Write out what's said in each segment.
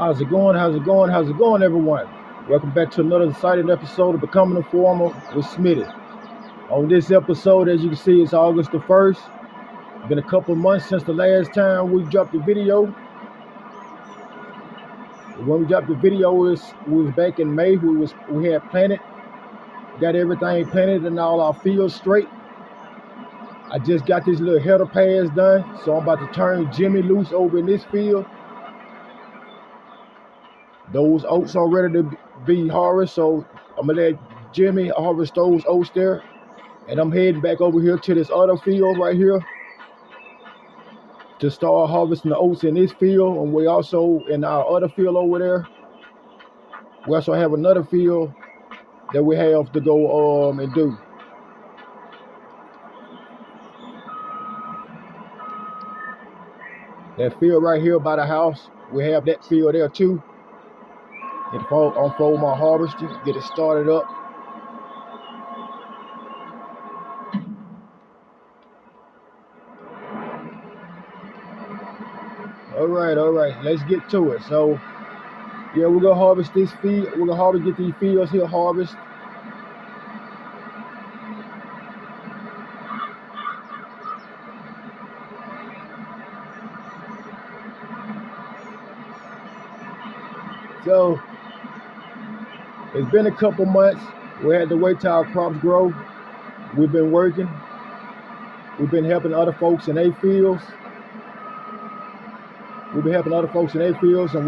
How's it going? How's it going? How's it going, everyone? Welcome back to another exciting episode of Becoming a Farmer with Smitty. On this episode, as you can see, it's August the 1st. Been a couple of months since the last time we dropped the video. When we dropped the video, we was back in May. We had planted, got everything planted and all our fields straight. I just got this little header pass done, so I'm about to turn Jimmy loose over in this field. Those oats are ready to be harvested, so I'm gonna let Jimmy harvest those oats there. And I'm heading back over here to this other field right here to start harvesting the oats in this field. And we also, in our other field over there, we also have another field that we have to go and do. That field right here by the house, we have that field there too. Unfold my harvester, get it started up. All right, let's get to it. So, yeah, we're gonna harvest this field. We're gonna get these fields here harvested. So, it's been a couple months. We had to wait till our crops grow. We've been working. We've been helping other folks in their fields. And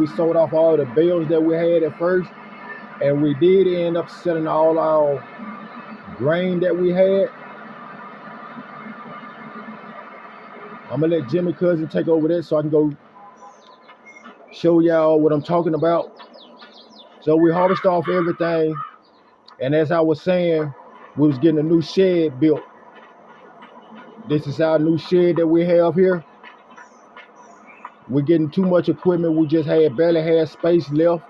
we sold off all the bales that we had at first. And we did end up selling all our grain that we had. I'm gonna let Jimmy Cousin take over this so I can go show y'all what I'm talking about. So we harvest off everything, and as I was saying, we was getting a new shed built. This is our new shed that we have here. We're getting too much equipment. We just barely had space left.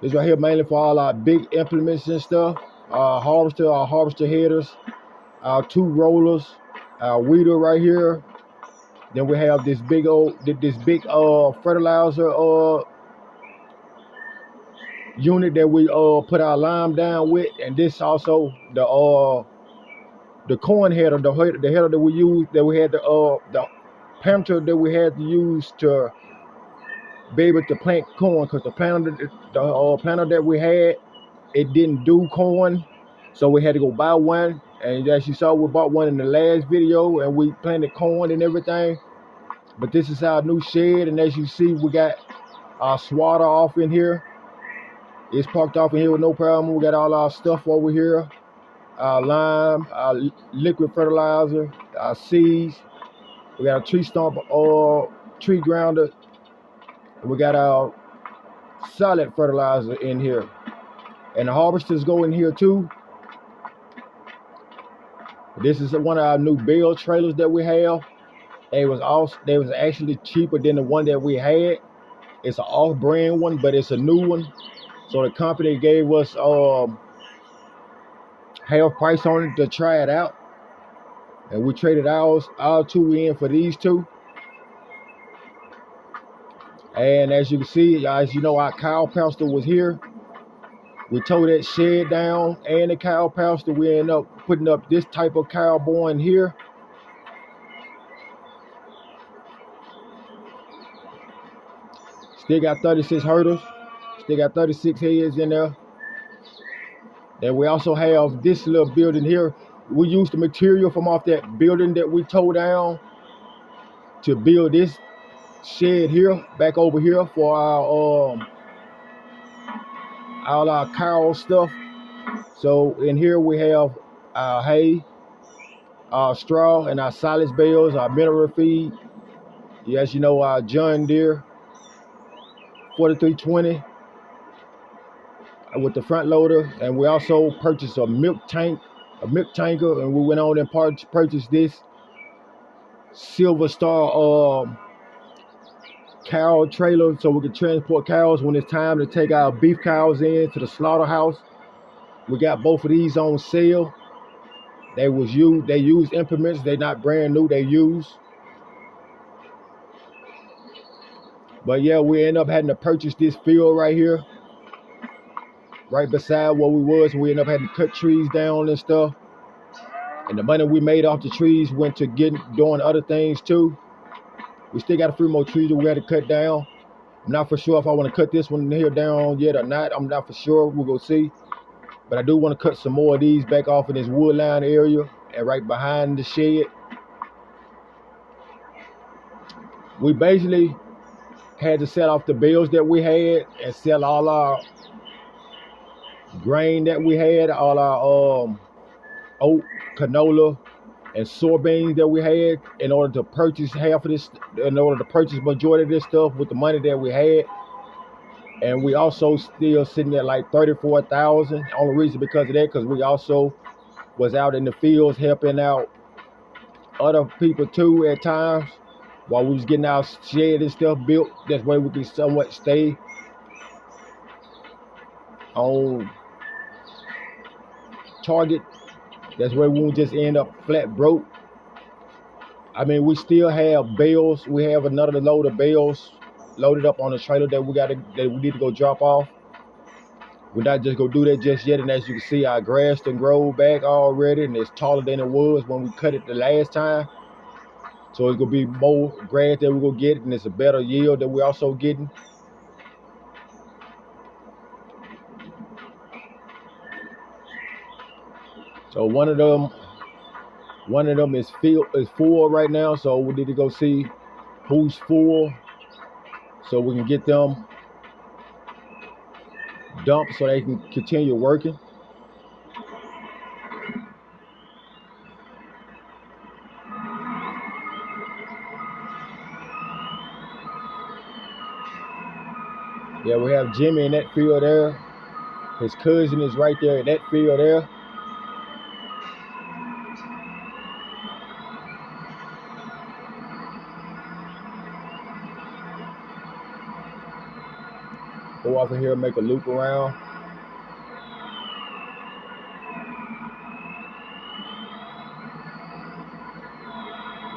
This right here mainly for all our big implements and stuff. Our harvester headers, our two rollers, our weeder right here. Then we have this big fertilizer unit that we put our lime down with, and this also the corn header, the header that we used, that we had the planter that we had to use to be able to plant corn, because the planter that we had, it didn't do corn, so we had to go buy one. And as you saw, we bought one in the last video, and we planted corn and everything. But this is our new shed, and as you see, we got our swatter off in here. It's parked off in here with no problem. We got all our stuff over here. Our lime, our liquid fertilizer, our seeds. We got a tree stump or tree grounder. And we got our solid fertilizer in here. And the harvesters go in here too. This is one of our new bale trailers that we have. They was actually cheaper than the one that we had. It's an off-brand one, but it's a new one. So the company gave us half price on it to try it out. And we traded our two in for these two. And as you can see, guys, you know, our cow pasture was here. We tore that shed down and the cow pasture. We ended up putting up this type of cow barn here. Still got 36 hurdles. Still got 36 heads in there. Then we also have this little building here. We used the material from off that building that we tore down to build this shed here, back over here for our all our cow stuff. So in here we have our hay, our straw, and our silage bales, our mineral feed. Yes, you know, our John Deere 4320 with the front loader. And we also purchased a milk tanker, and we went on and purchased this Silver Star cow trailer so we can transport cows when it's time to take our beef cows in to the slaughterhouse. We got both of these on sale. They use implements. They're not brand new, they use. But yeah, we end up having to purchase this field right here, right beside where we was. We end up having to cut trees down and stuff. And the money we made off the trees went to doing other things too. We still got a few more trees that we had to cut down. I'm not for sure if I want to cut this one here down yet or not. I'm not for sure. We'll go see. But I do want to cut some more of these back off in this wood line area and right behind the shed. We basically had to sell off the bales that we had and sell all our grain that we had, all our oat, canola, and soybeans that we had in order to purchase half of this, in order to purchase majority of this stuff with the money that we had. And we also still sitting at like 34,000. Only reason because of that, because we also was out in the fields helping out other people too at times while we was getting our shed and stuff built. That way we can somewhat stay on target. That's where we won't just end up flat broke. I mean, we still have bales. We have another load of bales loaded up on the trailer that we need to go drop off. We're not just gonna do that just yet. And as you can see, our grass done grow back already, and it's taller than it was when we cut it the last time. So it's gonna be more grass that we're gonna get, and it's a better yield that we're also getting. So one of them is full right now. So we need to go see who's full, so we can get them dumped so they can continue working. Yeah, we have Jimmy in that field there. His cousin is right there in that field there. Go off of here and make a loop around.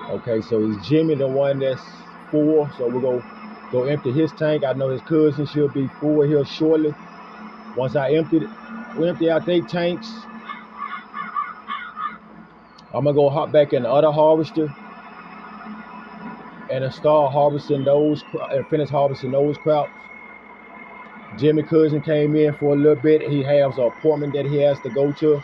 Okay, so is Jimmy the one that's full? So we're gonna go empty his tank. I know his cousin should be full here shortly. Once we empty out their tanks, I'm gonna go hop back in the other harvester and start harvesting those and finish harvesting those crops. Jimmy cousin came in for a little bit. He has an appointment that he has to go to.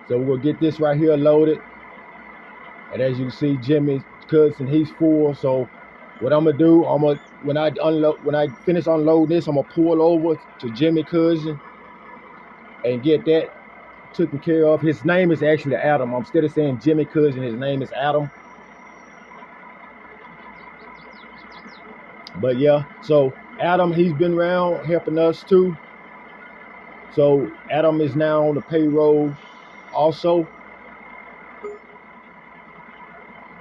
So we'll get this right here loaded. And as you can see, Jimmy's cousin, he's full. So what I'm gonna do, when I finish unloading this, I'm gonna pull over to Jimmy cousin and get that taken care of. His name is actually Adam. Instead of saying Jimmy cousin, his name is Adam. But yeah, so Adam, he's been around helping us too. So Adam is now on the payroll also.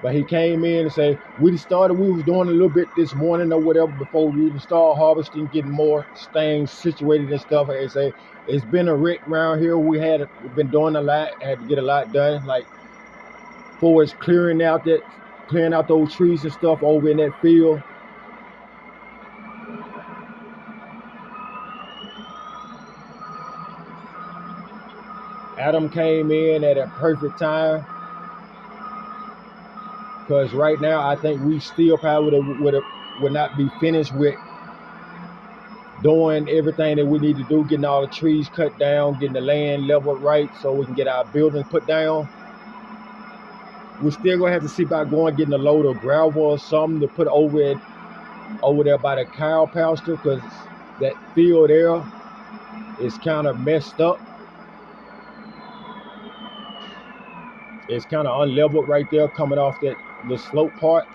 But he came in and said, we was doing a little bit this morning or whatever before we even start harvesting, getting more things situated and stuff. And say, it's been a wreck around here. We've been doing a lot, had to get a lot done. Like, for us clearing out those trees and stuff over in that field. Adam came in at a perfect time, because right now I think we still probably would not be finished with doing everything that we need to do, getting all the trees cut down, getting the land leveled right so we can get our buildings put down. We're still gonna have to see about getting a load of gravel or something to put over there by the cow pasture, because that field there is kind of messed up. It's kind of unleveled right there coming off the slope part.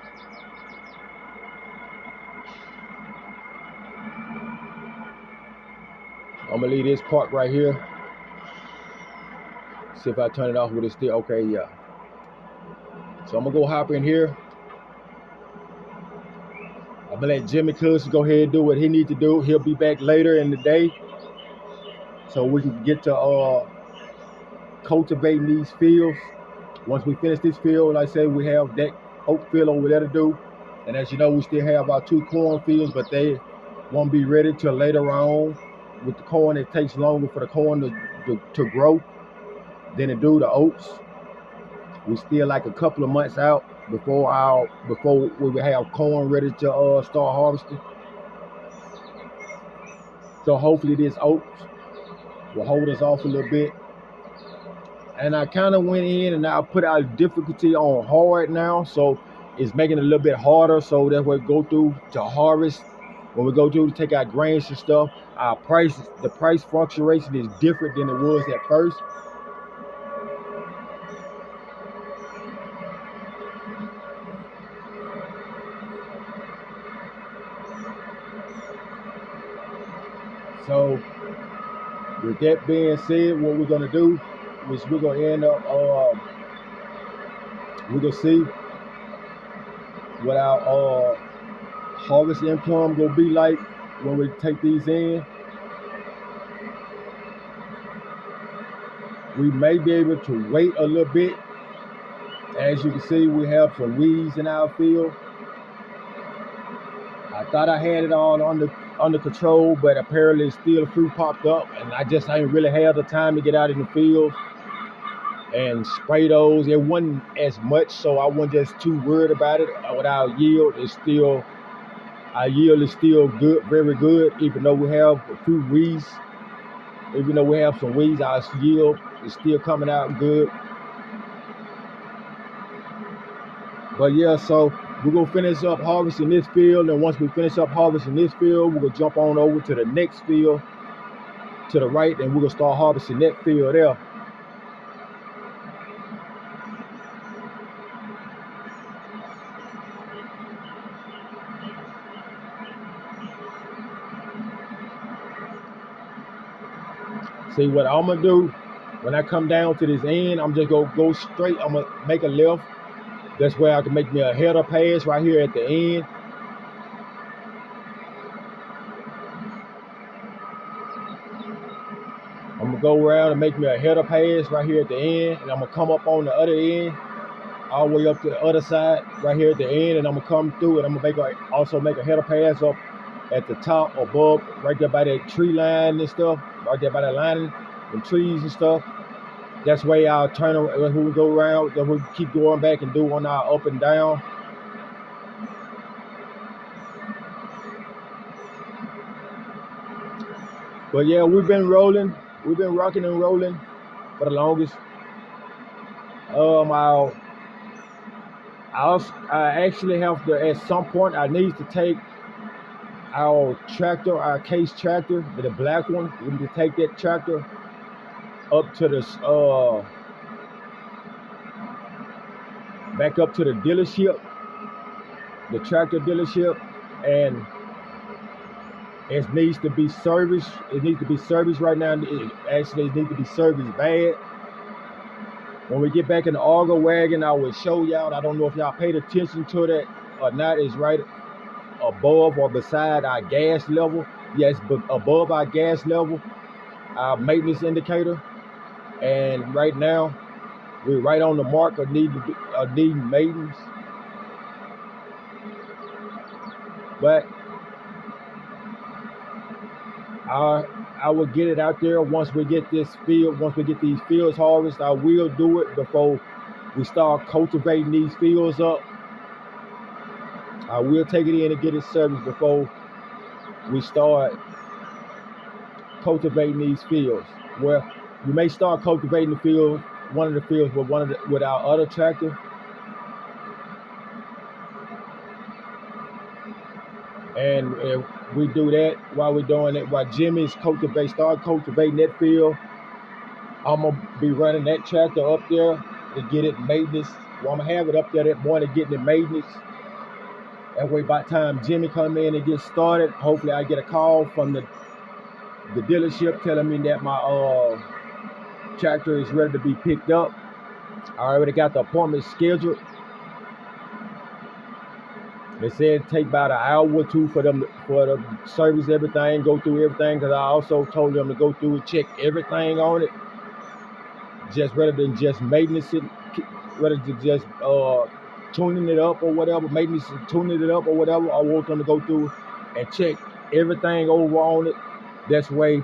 I'm gonna leave this part right here. See if I turn it off with it still. Okay, yeah. So I'm gonna go hop in here. I'm gonna let Jimmy cousin go ahead and do what he needs to do. He'll be back later in the day, so we can get to cultivating these fields. Once we finish this field, like I say, we have that oat field over there to do. And as you know, we still have our 2 corn fields, but they won't be ready till later on. With the corn, it takes longer for the corn to grow than it do the oats. We still like a couple of months out before we will have corn ready to start harvesting. So hopefully this oats will hold us off a little bit. And I kind of went in and I put our difficulty on hard now, so it's making it a little bit harder. So that we go through to harvest, when we go through to take our grains and stuff, the price fluctuation is different than it was at first. So with that being said, what we're gonna do is we're gonna end up we're gonna see what our harvest income gonna be like when we take these in. We may be able to wait a little bit. As you can see, we have some weeds in our field. I thought I had it all under control, but apparently still a few popped up, and I just ain't really had the time to get out in the field and spray those. It wasn't as much, so I wasn't just too worried about it. With our yield is still good, very good, even though we have a few weeds. Even though we have some weeds, our yield is still coming out good. But yeah, so we're gonna finish up harvesting this field, and once we finish up harvesting this field, we're gonna jump on over to the next field to the right, and we're gonna start harvesting that field there. See, what I'm gonna do when I come down to this end, I'm just gonna go straight. I'm gonna make a left. That's where I can make me a header pass right here at the end. I'm gonna go around and make me a header pass right here at the end, and I'm gonna come up on the other end, all the way up to the other side right here at the end, and I'm gonna come through, and I'm gonna also make a header pass up at the top above, right there by that tree line and stuff, right there by that line and trees and stuff. That's why I'll turn around, when we go around, then we keep going back and do on our up and down. But yeah, we've been rocking and rolling for the longest. I actually have to, at some point, I need to take our tractor, our Case tractor, the black one. We need to take that tractor up to the back up to the dealership, the tractor dealership, and it needs to be serviced. It needs to be serviced right now. It needs to be serviced bad. When we get back in the auger wagon, I will show y'all. I don't know if y'all paid attention to that or not. It's right above or beside our gas level. Yes, but above our gas level, our maintenance indicator. And right now, we're right on the mark of needing maintenance. But I will get it out there once we get these fields harvested. I will do it before we start cultivating these fields up. I will take it in and get it serviced before we start cultivating these fields. Well, we may start cultivating the field, one of the fields with our other tractor. And if we do that while we're doing it, while Jimmy's start cultivating that field, I'm gonna be running that tractor up there to get it maintenance. Well, I'm gonna have it up there that morning getting it maintenance. That way, by the time Jimmy come in and get started, hopefully I get a call from the dealership telling me that my tractor is ready to be picked up. I already got the appointment scheduled. They said it'd take about an hour or two for them to service everything, go through everything, because I also told them to go through and check everything on it just rather than just maintenance it, rather than just tuning it up or whatever, maintenance tuning it up or whatever. I want them to go through and check everything over on it. That's way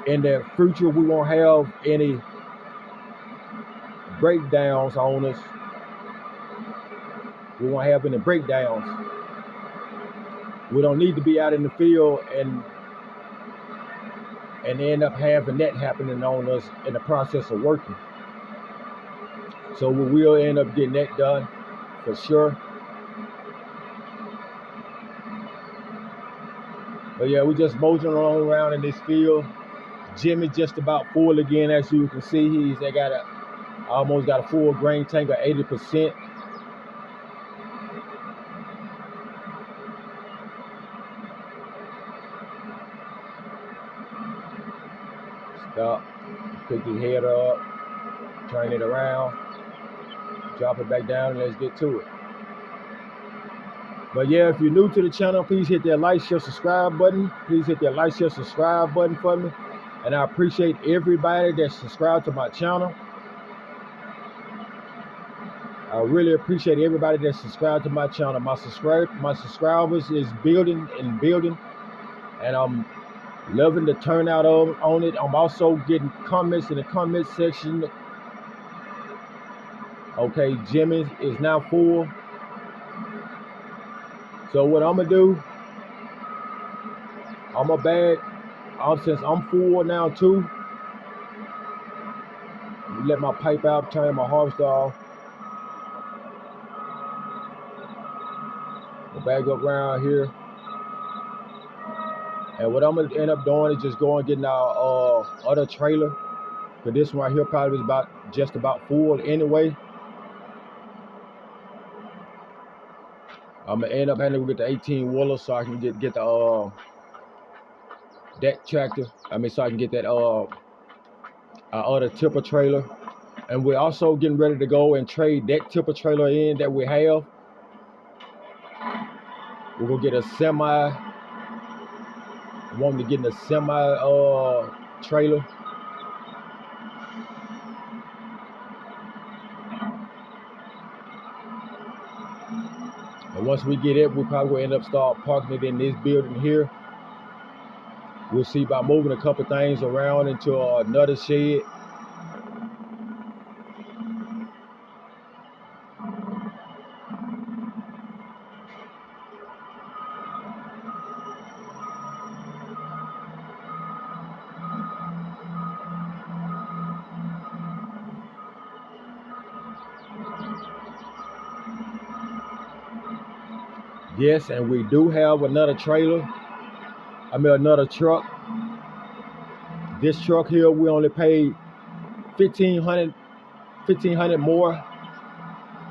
in the future we won't have any breakdowns on us. We won't have any breakdowns. We don't need to be out in the field and end up having that happening on us in the process of working. So we will end up getting that done for sure. But yeah, we just moseying along around in this field. Jimmy just about full again, as you can see. Almost got a full grain tank of 80%. Stop, pick his head up, turn it around, drop it back down, and let's get to it. But yeah, if you're new to the channel, please hit that like, share, subscribe button. Please hit that like, share, subscribe button for me. And I appreciate everybody that's subscribed to my channel. I really appreciate everybody that's subscribed to my channel. My subscribers is building and building, and I'm loving the turnout on it. I'm also getting comments in the comment section. Okay, Jimmy is now full. So what I'm gonna do, since I'm full now too, let my pipe out, turn my harvester off. Go back up around here. And what I'm gonna end up doing is just going and getting our other trailer. But this one right here probably is just about full anyway. I'm gonna end up having to get the 18-wheeler so I can get the that tractor. So I can get that our other tipper trailer. And we're also getting ready to go and trade that tipper trailer in that we have. We're gonna get a semi. Want me to get in a semi trailer. And once we get it, we'll probably end up start parking it in this building here. We'll see about moving a couple things around into another shed. Yes, and we do have another trailer. Another truck. This truck here, we only paid $1,500 more.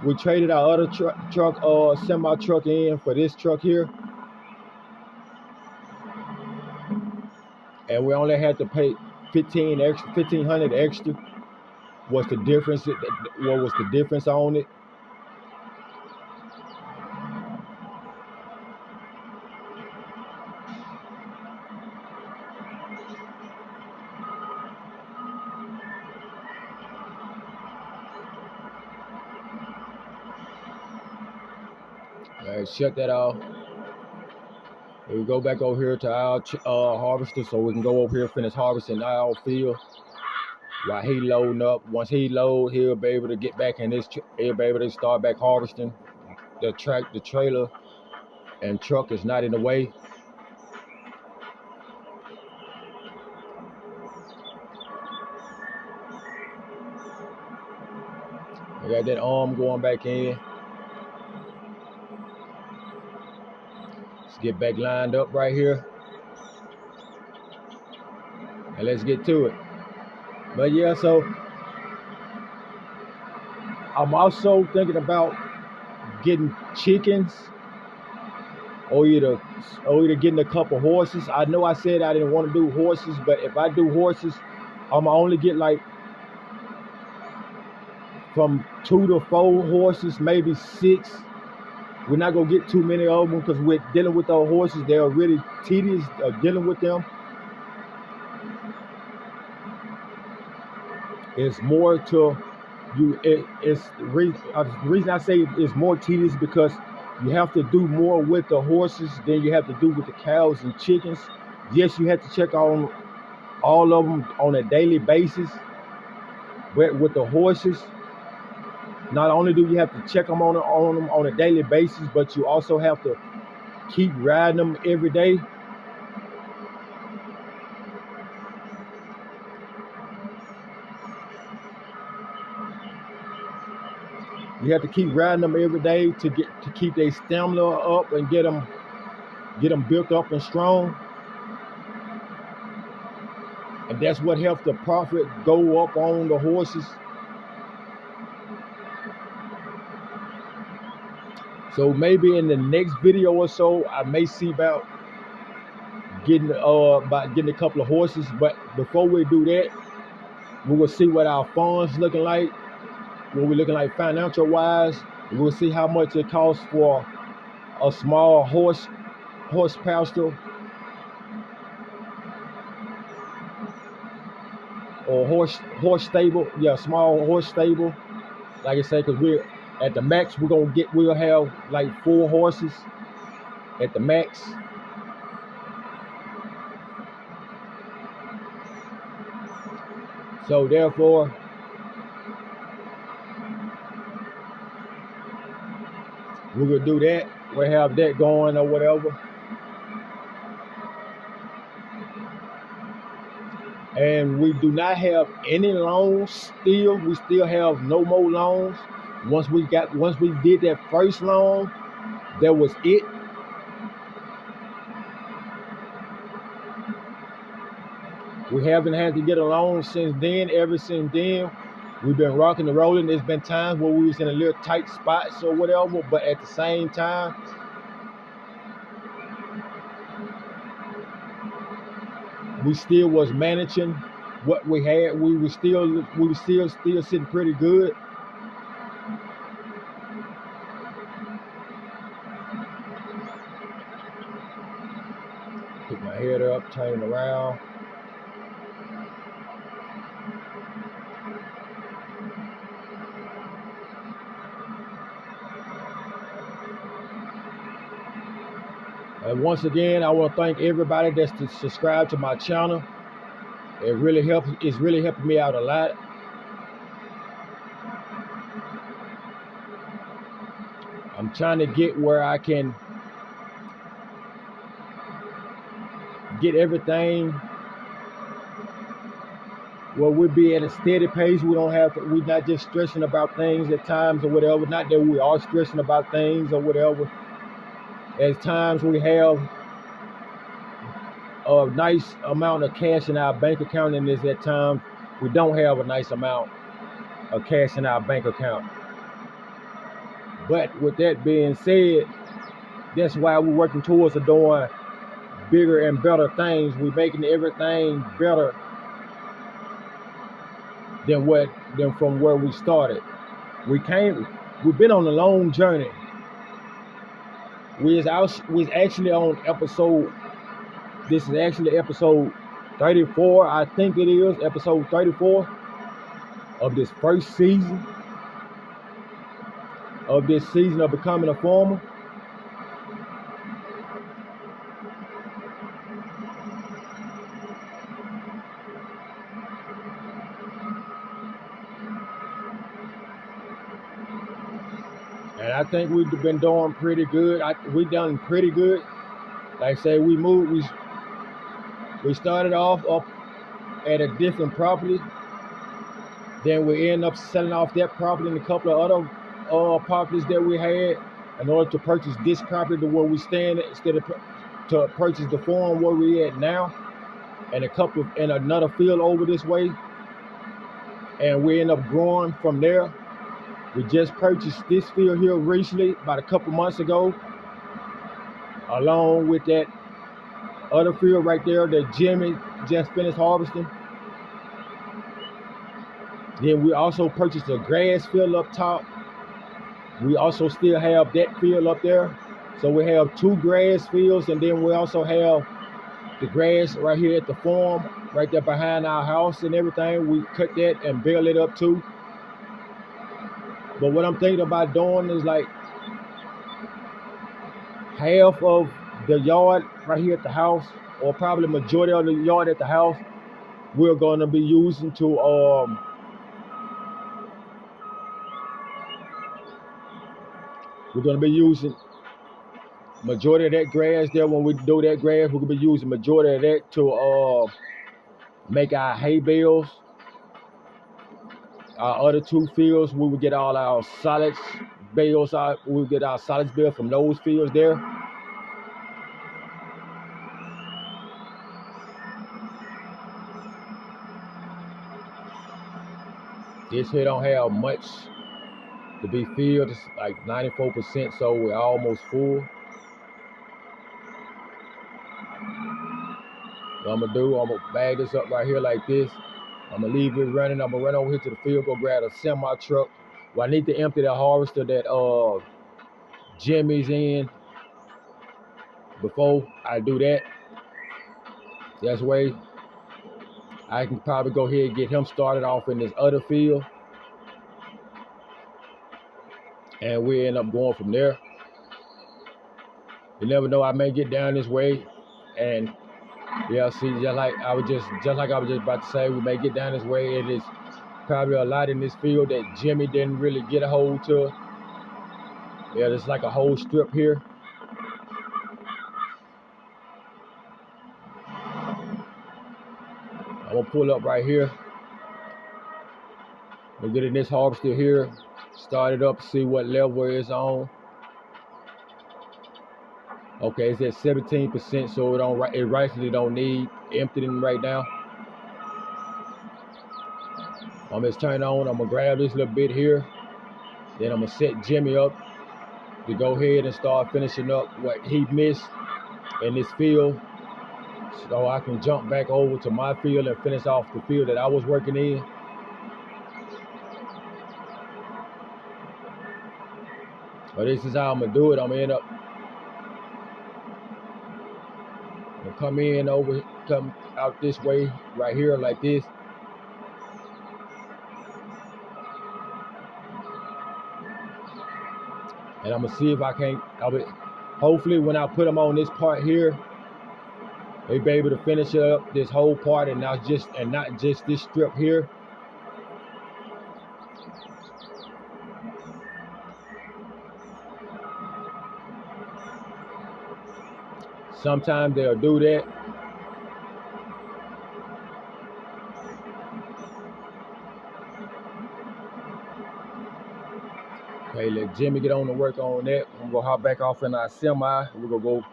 We traded our other truck, semi truck in for this truck here, and we only had to pay $1,500 extra. What's the difference? What was the difference on it? Shut that off. We go back over here to our harvester so we can go over here, finish harvesting our field while he loading up. Once he load, he'll be able to get back in this. He'll be able to start back harvesting. The trailer and truck is not in the way. I got that arm going back in. Get back lined up right here, and let's get to it. But yeah, so I'm also thinking about getting chickens, or either getting a couple horses. I know I said I didn't want to do horses, but if I do horses, I'm gonna only get like from 2 to 4 horses, maybe 6. We're not gonna get too many of them because we're dealing with our horses. They are really tedious dealing with them. It's more to you. The reason I say it's more tedious because you have to do more with the horses than you have to do with the cows and chickens. Yes, you have to check on all of them on a daily basis, but with the horses, not only do you have to check them on a daily basis, but you also have to keep riding them every day. You have to keep riding them every day to keep their stamina up and get them built up and strong. And that's what helps the profit go up on the horses. So maybe in the next video or so, I may see about getting a couple of horses. But before we do that, we will see what our funds looking like. What we're looking like financial wise. We'll see how much it costs for a small horse pasture or horse stable. Yeah, small horse stable. Like I said, because we're at the max, we'll have like 4 horses at the max. So therefore, we will do that. We'll have that going or whatever. And we do not have any loans still. We still have no more loans. Once we did that first loan, that was it. We haven't had to get a loan since then. Ever since then, we've been rocking and rolling. There's been times where we was in a little tight spots or whatever, but at the same time, we still was managing what we had. We were still sitting pretty good. Pick my head up, turn it around. And once again, I want to thank everybody that's subscribed to my channel. It really helps. It's really helping me out a lot. I'm trying to get where I can get everything where we'll be at a steady pace. We're not just stressing about things at times or whatever. Not that we are stressing about things or whatever. At times we have a nice amount of cash in our bank account, and there's at times we don't have a nice amount of cash in our bank account. But with that being said, that's why we're working towards doing bigger and better things. We're making everything better than from where we started. We've been on a long journey. We actually on episode. This is actually episode 34. I think it is episode 34 of this first season of becoming a farmer. And I think we've been doing pretty good. We've done pretty good. Like I say, we started off up at a different property. Then we end up selling off that property and a couple of other properties that we had in order to purchase this property to where we stand instead of to purchase the farm where we at now, and another field over this way. And we end up growing from there. We just purchased this field here recently, about a couple months ago, along with that other field right there that Jimmy just finished harvesting. Then we also purchased a grass field up top. We also still have that field up there. So we have 2 grass fields, and then we also have the grass right here at the farm, right there behind our house and everything. We cut that and build it up too. But what I'm thinking about doing is like half of the yard right here at the house, or probably majority of the yard at the house, we're going to be using to we're going to be using majority of that grass there. When we do that grass, we're going to be using majority of that to make our hay bales. Our other two fields, we would get all our solids bales out. We would get our solids bale from those fields there. This here don't have much to be filled. It's like 94%, so we're almost full. What I'm gonna do, I'm gonna bag this up right here like this. I'm gonna leave it running. I'm gonna run over here to the field, go grab a semi truck. Well, I need to empty the harvester that Jimmy's in before I do that. That's way I can probably go ahead and get him started off in this other field, and we end up going from there. You never know, I may get down this way, and yeah, see, just like I was just about to say, we may get down this way. It is probably a lot in this field that Jimmy didn't really get a hold to. Yeah, there's like a whole strip here. I'm gonna pull up right here. We'll get in this harvester here, start it up, see what level it's on. Okay, it's at 17%, so it rightfully don't need emptying right now. I'm just turn on. I'm gonna grab this little bit here, then I'm gonna set Jimmy up to go ahead and start finishing up what he missed in this field, so I can jump back over to my field and finish off the field that I was working in. But this is how I'm gonna do it. I'm gonna end up come out this way right here like this. And I'm gonna see if I can't, hopefully when I put them on this part here, they'll be able to finish up this whole part and not just this strip here. Sometimes they'll do that. Okay, let Jimmy get on to work on that. I'm gonna hop back off in our semi. We're gonna go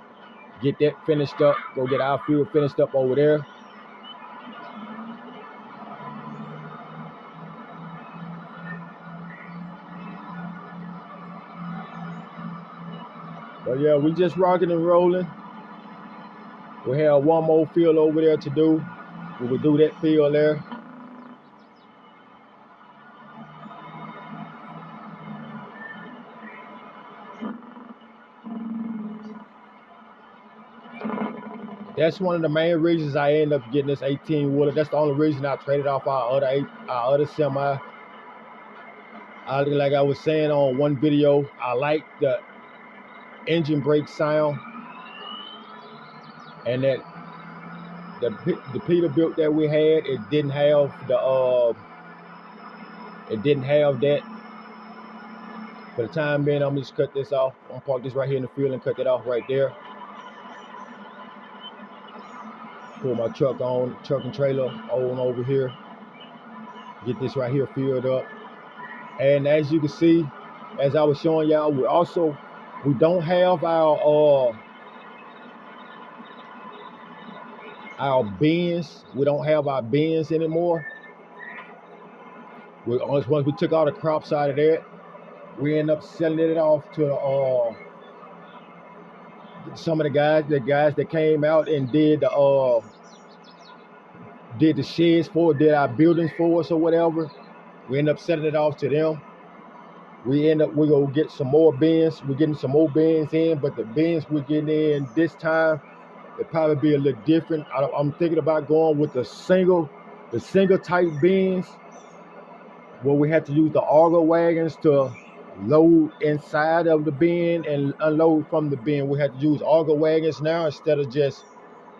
get that finished up, go get our field finished up over there. But yeah, we just rocking and rolling. We have one more field over there to do. We will do that field there. That's one of the main reasons I end up getting this 18 wheeler. That's the only reason I traded off our other semi. Like I was saying on one video, I like the engine brake sound, and that the Peterbilt that we had, it didn't have that. For the time being, I'm just cut this off. I'm gonna park this right here in the field and cut that off right there. Pull my truck and trailer on over here. Get this right here filled up. And as you can see, as I was showing y'all, we don't have our bins. We don't have our bins anymore. Once we took all the crops out of there, we end up selling it off to some of the guys that came out and did the sheds for it, did our buildings for us or whatever. We end up selling it off to them. We go get some more bins. We're getting some more bins in, but the bins we're getting in this time, It probably be a little different. I'm thinking about going with the single type bins where we had to use the auger wagons to load inside of the bin and unload from the bin. We had to use auger wagons now instead of just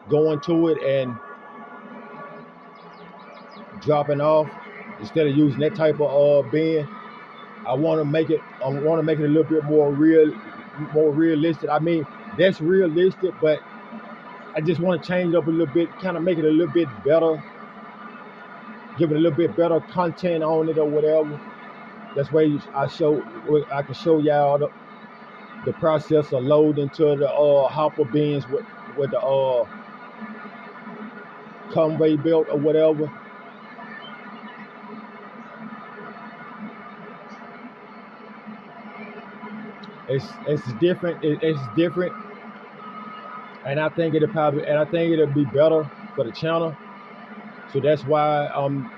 going to it and dropping off. Instead of using that type of bin, I want to make it a little bit more realistic. I mean, that's realistic, but I just want to change it up a little bit, kind of make it a little bit better, give it a little bit better content on it or whatever. That's why I can show y'all the process of loading to the hopper bins with the conveyor belt or whatever. It's different. It's different, and I think it'll be better for the channel. So that's why I'm